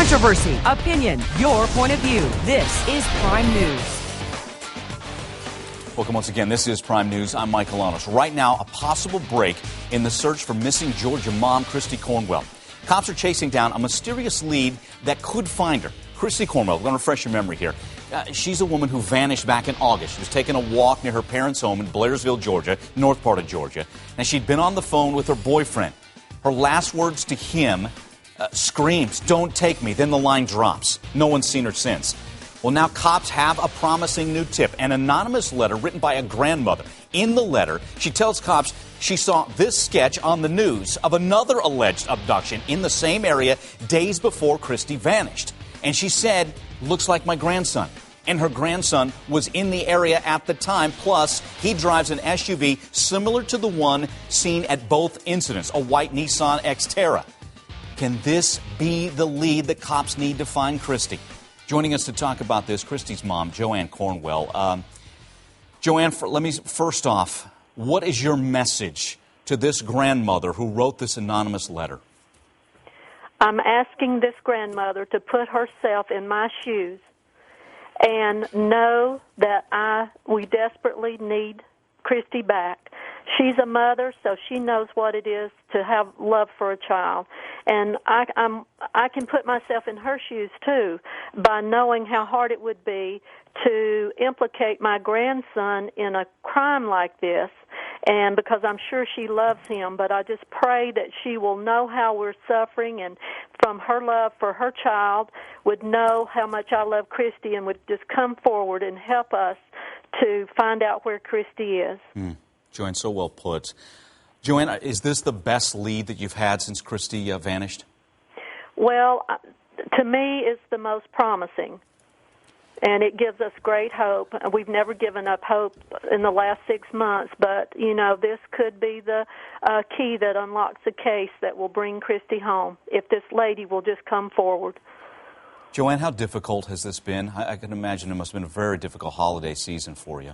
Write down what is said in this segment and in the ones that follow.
Controversy, opinion, your point of view. This is Prime News. Welcome once again. This is Prime News. I'm Michael Lanos. Right now, a possible break in the search for missing Georgia mom, Kristi Cornwell. Cops are chasing down a mysterious lead that could find her. Kristi Cornwell, we're going to refresh your memory here. She's a woman who vanished back in August. She was taking a walk near her parents' home in Blairsville, Georgia, north part of Georgia. And she'd been on the phone with her boyfriend. Her last words to him, screams, "Don't take me." Then the line drops. No one's seen her since. Well, now cops have a promising new tip, an anonymous letter written by a grandmother. In the letter, she tells cops she saw this sketch on the news of another alleged abduction in the same area days before Kristi vanished. And she said, "Looks like my grandson." And her grandson was in the area at the time. Plus, he drives an SUV similar to the one seen at both incidents, a white Nissan Xterra. Can this be the lead that cops need to find Kristi? Joining us to talk about this, Kristi's mom, Joanne Cornwell. Joanne, let me first off, what is your message to this grandmother who wrote this anonymous letter? I'm asking this grandmother to put herself in my shoes and know that we desperately need Kristi back. She's a mother, so she knows what it is to have love for a child. And I can put myself in her shoes, too, by knowing how hard it would be to implicate my grandson in a crime like this, and because I'm sure she loves him. But I just pray that she will know how we're suffering, and from her love for her child would know how much I love Kristi and would just come forward and help us to find out where Kristi is. Joanne, so well put. Joanne, is this the best lead that you've had since Kristi vanished? Well, to me, it's the most promising, and it gives us great hope. We've never given up hope in the last 6 months, but, you know, this could be the key that unlocks the case that will bring Kristi home, if this lady will just come forward. Joanne, how difficult has this been? I can imagine it must have been a very difficult holiday season for you.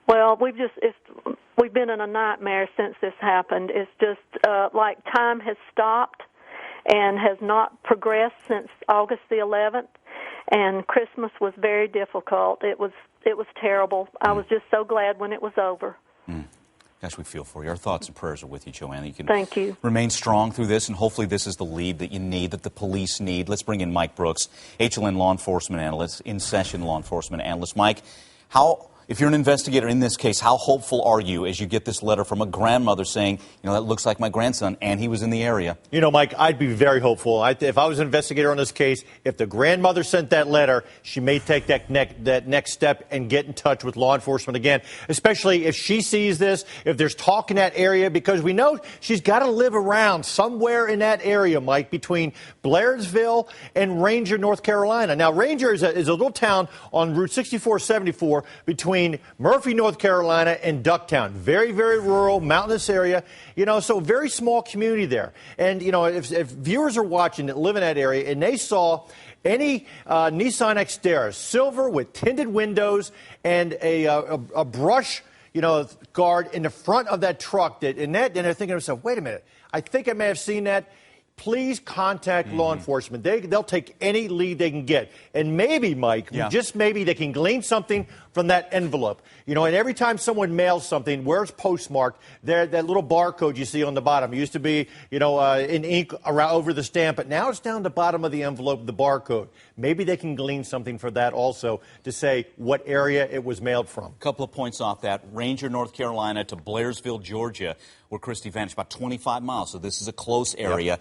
Well, we've been in a nightmare since this happened. It's just like time has stopped and has not progressed since August the 11th, and Christmas was very difficult. It was terrible. I was just so glad when it was over. Gosh, we feel for you. Our thoughts and prayers are with you, Joanne. Thank you. Remain strong through this, and hopefully this is the lead that you need, that the police need. Let's bring in Mike Brooks, HLN law enforcement analyst, in-session law enforcement analyst. Mike, if you're an investigator in this case, how hopeful are you as you get this letter from a grandmother saying, you know, that looks like my grandson, and he was in the area? You know, Mike, I'd be very hopeful. If I was an investigator on this case, if the grandmother sent that letter, she may take that next step and get in touch with law enforcement again, especially if she sees this, if there's talk in that area, because we know she's got to live around somewhere in that area, Mike, between Blairsville and Ranger, North Carolina. Now, Ranger is a little town on Route 6474 between Murphy, North Carolina, and Ducktown. Very, very rural, mountainous area. You know, so very small community there. And, you know, if viewers are watching that live in that area and they saw any Nissan Xterra, silver with tinted windows and a brush, you know, guard in the front of that truck, and they're thinking to themselves, wait a minute, I think I may have seen that. Please contact law enforcement. They'll take any lead they can get. And maybe, Mike, just maybe they can glean something from that envelope. You know, and every time someone mails something, where it's postmarked, that little barcode you see on the bottom. It used to be, you know, in ink around over the stamp, but now it's down the bottom of the envelope, the barcode. Maybe they can glean something for that also to say what area it was mailed from. A couple of points off that. Ranger, North Carolina to Blairsville, Georgia, where Kristi vanished, about 25 miles. So this is a close area.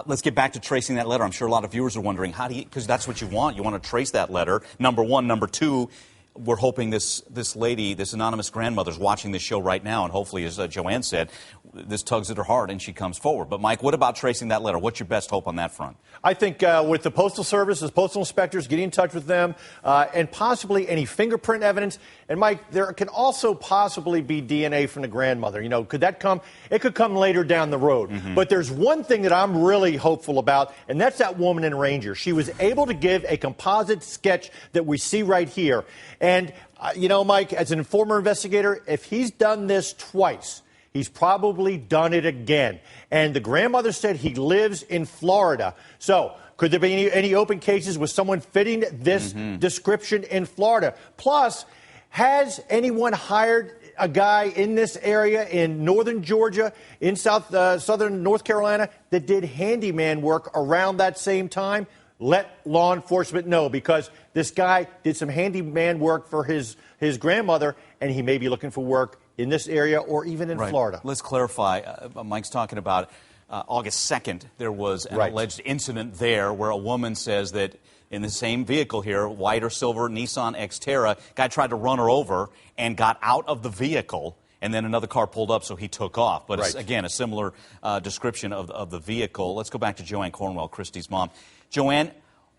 Let's get back to tracing that letter. I'm sure a lot of viewers are wondering, because that's what you want. You want to trace that letter, number one. Number two, we're hoping this lady, this anonymous grandmother's watching this show right now, and hopefully, as Joanne said, this tugs at her heart and she comes forward. But, Mike, what about tracing that letter? What's your best hope on that front? I think with the Postal Service, as postal inspectors, getting in touch with them, and possibly any fingerprint evidence. And, Mike, there can also possibly be DNA from the grandmother. You know, could that come? It could come later down the road. But there's one thing that I'm really hopeful about, and that's that woman in Ranger. She was able to give a composite sketch that we see right here. And, you know, Mike, as an former investigator, if he's done this twice, he's probably done it again. And the grandmother said he lives in Florida. So could there be any open cases with someone fitting this description in Florida? Plus, has anyone hired a guy in this area in northern Georgia, in southern North Carolina, that did handyman work around that same time? Let law enforcement know, because this guy did some handyman work for his grandmother, and he may be looking for work in this area or even in Florida. Let's clarify. Mike's talking about August 2nd. There was an alleged incident there where a woman says that in the same vehicle here, white or silver Nissan Xterra, guy tried to run her over and got out of the vehicle, and then another car pulled up, so he took off. But it's, again, a similar description of the vehicle. Let's go back to Joanne Cornwell, Kristi's mom. Joanne,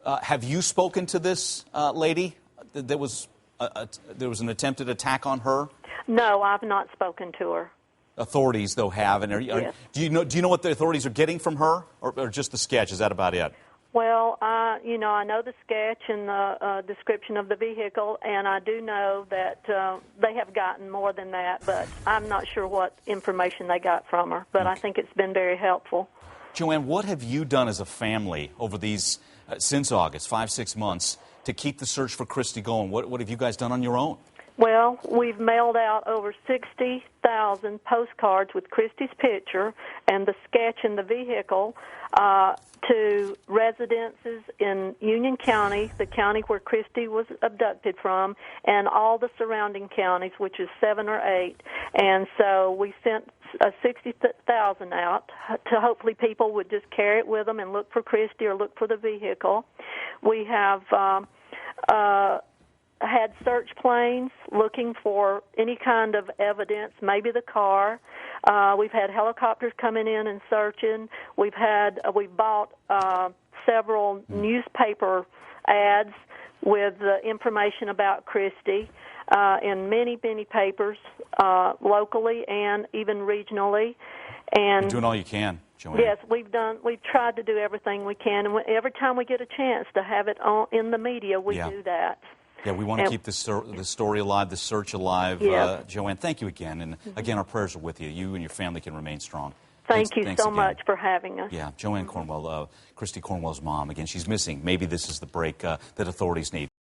have you spoken to this lady? There was an attempted attack on her? No, I've not spoken to her. Authorities, though, have. And Yes. do you know what the authorities are getting from her, or just the sketch? Is that about it? Well, I know the sketch and the description of the vehicle, and I do know that they have gotten more than that, but I'm not sure what information they got from her. But I think it's been very helpful. Joanne, what have you done as a family over these, since August, 5-6 months, to keep the search for Kristi going? What have you guys done on your own? Well, we've mailed out over 60,000 postcards with Kristi's picture and the sketch in the vehicle to residences in Union County, the county where Kristi was abducted from, and all the surrounding counties, which is 7 or 8. And so we sent 60,000 out to hopefully people would just carry it with them and look for Kristi or look for the vehicle. We have had search planes looking for any kind of evidence, maybe the car. We've had helicopters coming in and searching. We've bought several newspaper ads with information about Kristi in many, many papers, locally and even regionally. And you're doing all you can, Joanne. Yes, we've tried to do everything we can, and every time we get a chance to have it in the media, we do that. Yeah, we want to keep the story alive, the search alive. Yes. Joanne, thank you again. And again, our prayers are with you. You and your family can remain strong. Thanks so again. much for having us. Yeah, Joanne Cornwell, Kristi Cornwell's mom. Again, she's missing. Maybe this is the break that authorities need.